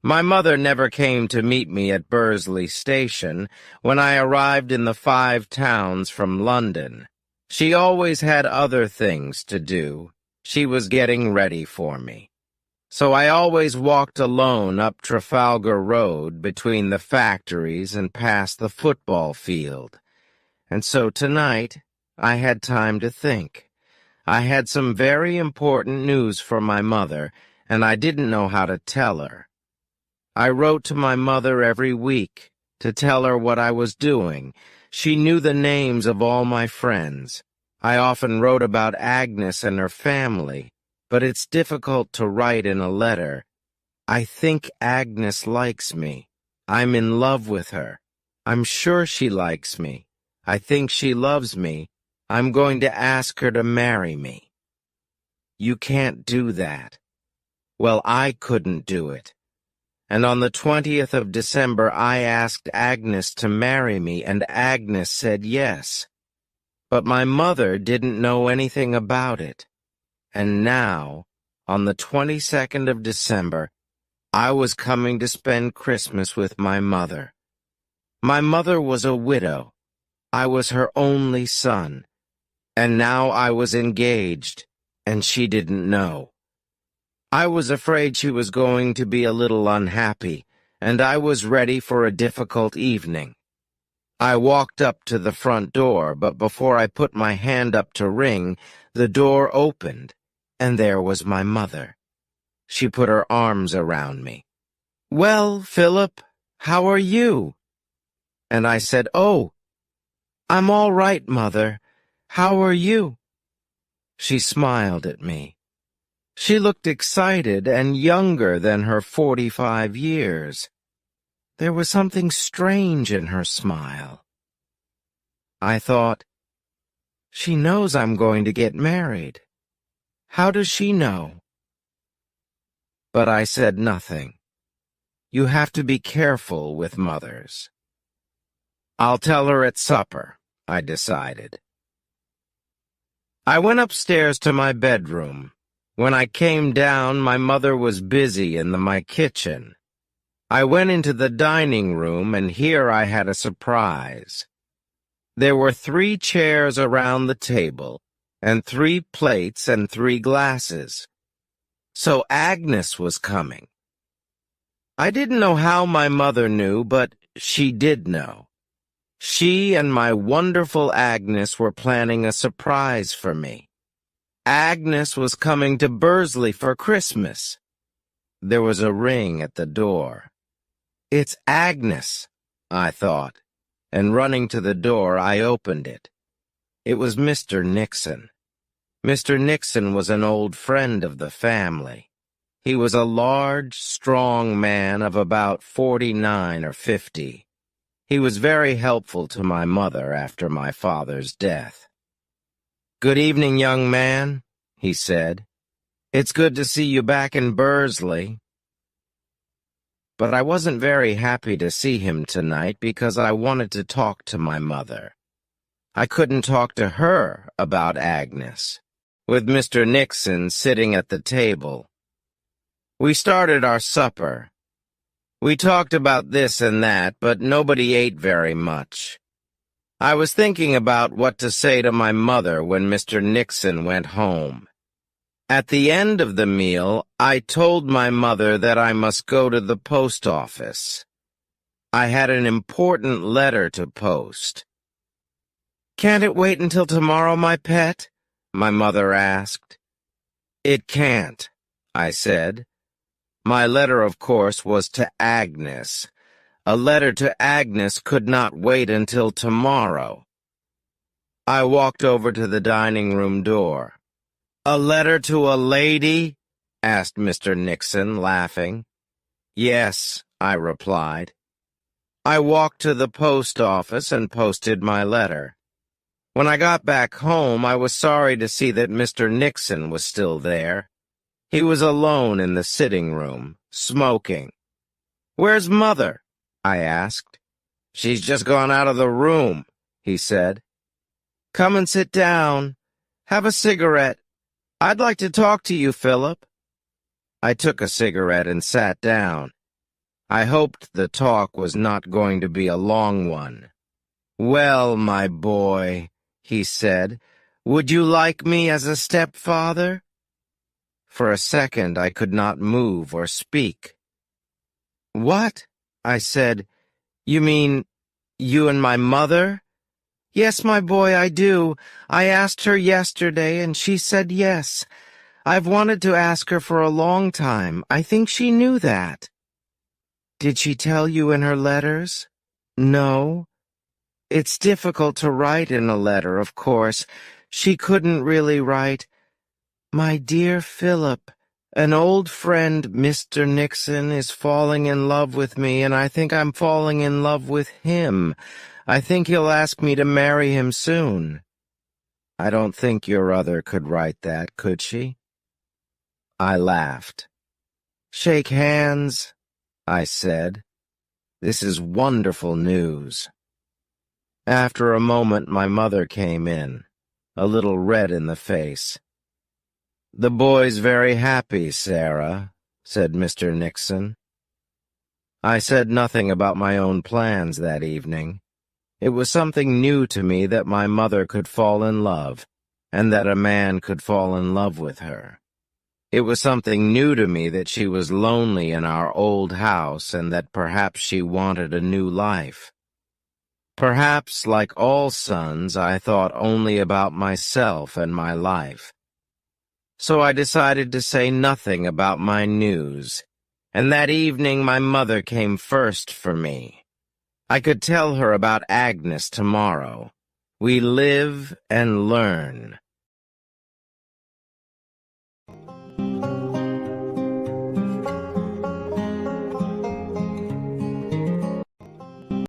My mother never came to meet me at Bursley Station when I arrived in the Five Towns from London. She always had other things to do. She was getting ready for me. So I always walked alone up Trafalgar Road between the factories and past the football field. And so tonight, I had time to think. I had some very important news for my mother, and I didn't know how to tell her. I wrote to my mother every week to tell her what I was doing. She knew the names of all my friends. I often wrote about Agnes and her family, but it's difficult to write in a letter. I think Agnes likes me. I'm in love with her. I'm sure she likes me. I think she loves me. I'm going to ask her to marry me. You can't do that. Well, I couldn't do it. And on the 20th of December, I asked Agnes to marry me, and Agnes said yes. But my mother didn't know anything about it. And now, on the 22nd of December, I was coming to spend Christmas with my mother. My mother was a widow. I was her only son. And now I was engaged, and she didn't know. I was afraid she was going to be a little unhappy, and I was ready for a difficult evening. I walked up to the front door, but before I put my hand up to ring, the door opened, and there was my mother. She put her arms around me. "Well, Philip, how are you?" And I said, "Oh, I'm all right, Mother. How are you?" She smiled at me. She looked excited and younger than her 45 years. There was something strange in her smile. I thought, she knows I'm going to get married. How does she know? But I said nothing. You have to be careful with mothers. I'll tell her at supper, I decided. I went upstairs to my bedroom. When I came down, my mother was busy in my kitchen. I went into the dining room, and here I had a surprise. There were 3 chairs around the table, and 3 plates and 3 glasses. So Agnes was coming. I didn't know how my mother knew, but she did know. She and my wonderful Agnes were planning a surprise for me. Agnes was coming to Bursley for Christmas. There was a ring at the door. It's Agnes, I thought, and running to the door, I opened it. It was Mr. Nixon. Mr. Nixon was an old friend of the family. He was a large, strong man of about 49 or 50. He was very helpful to my mother after my father's death. "Good evening, young man," he said. "It's good to see you back in Bursley." But I wasn't very happy to see him tonight because I wanted to talk to my mother. I couldn't talk to her about Agnes, with Mr. Nixon sitting at the table. We started our supper. We talked about this and that, but nobody ate very much. I was thinking about what to say to my mother when Mr. Nixon went home. At the end of the meal, I told my mother that I must go to the post office. I had an important letter to post. "Can't it wait until tomorrow, my pet?" my mother asked. "It can't," I said. My letter, of course, was to Agnes. A letter to Agnes could not wait until tomorrow. I walked over to the dining room door. "A letter to a lady?" asked Mr. Nixon, laughing. "Yes," I replied. I walked to the post office and posted my letter. When I got back home, I was sorry to see that Mr. Nixon was still there. He was alone in the sitting room, smoking. "Where's Mother?" I asked. "She's just gone out of the room," he said. "Come and sit down. Have a cigarette. I'd like to talk to you, Philip." I took a cigarette and sat down. I hoped the talk was not going to be a long one. "Well, my boy," he said, "would you like me as a stepfather?" For a second I could not move or speak. "What?" I said. "You mean you and my mother?" "Yes, my boy, I do. I asked her yesterday, and she said yes. I've wanted to ask her for a long time. I think she knew that." "Did she tell you in her letters?" "No. It's difficult to write in a letter, of course. She couldn't really write, 'My dear Philip, an old friend, Mr. Nixon, is falling in love with me, and I think I'm falling in love with him. I think he'll ask me to marry him soon.' I don't think your other could write that, could she?" I laughed. "Shake hands," I said. "This is wonderful news." After a moment my mother came in, a little red in the face. "The boy's very happy, Sarah," said Mr. Nixon. I said nothing about my own plans that evening. It was something new to me that my mother could fall in love, and that a man could fall in love with her. It was something new to me that she was lonely in our old house and that perhaps she wanted a new life. Perhaps, like all sons, I thought only about myself and my life. So I decided to say nothing about my news, and that evening my mother came first for me. I could tell her about Agnes tomorrow. We live and learn.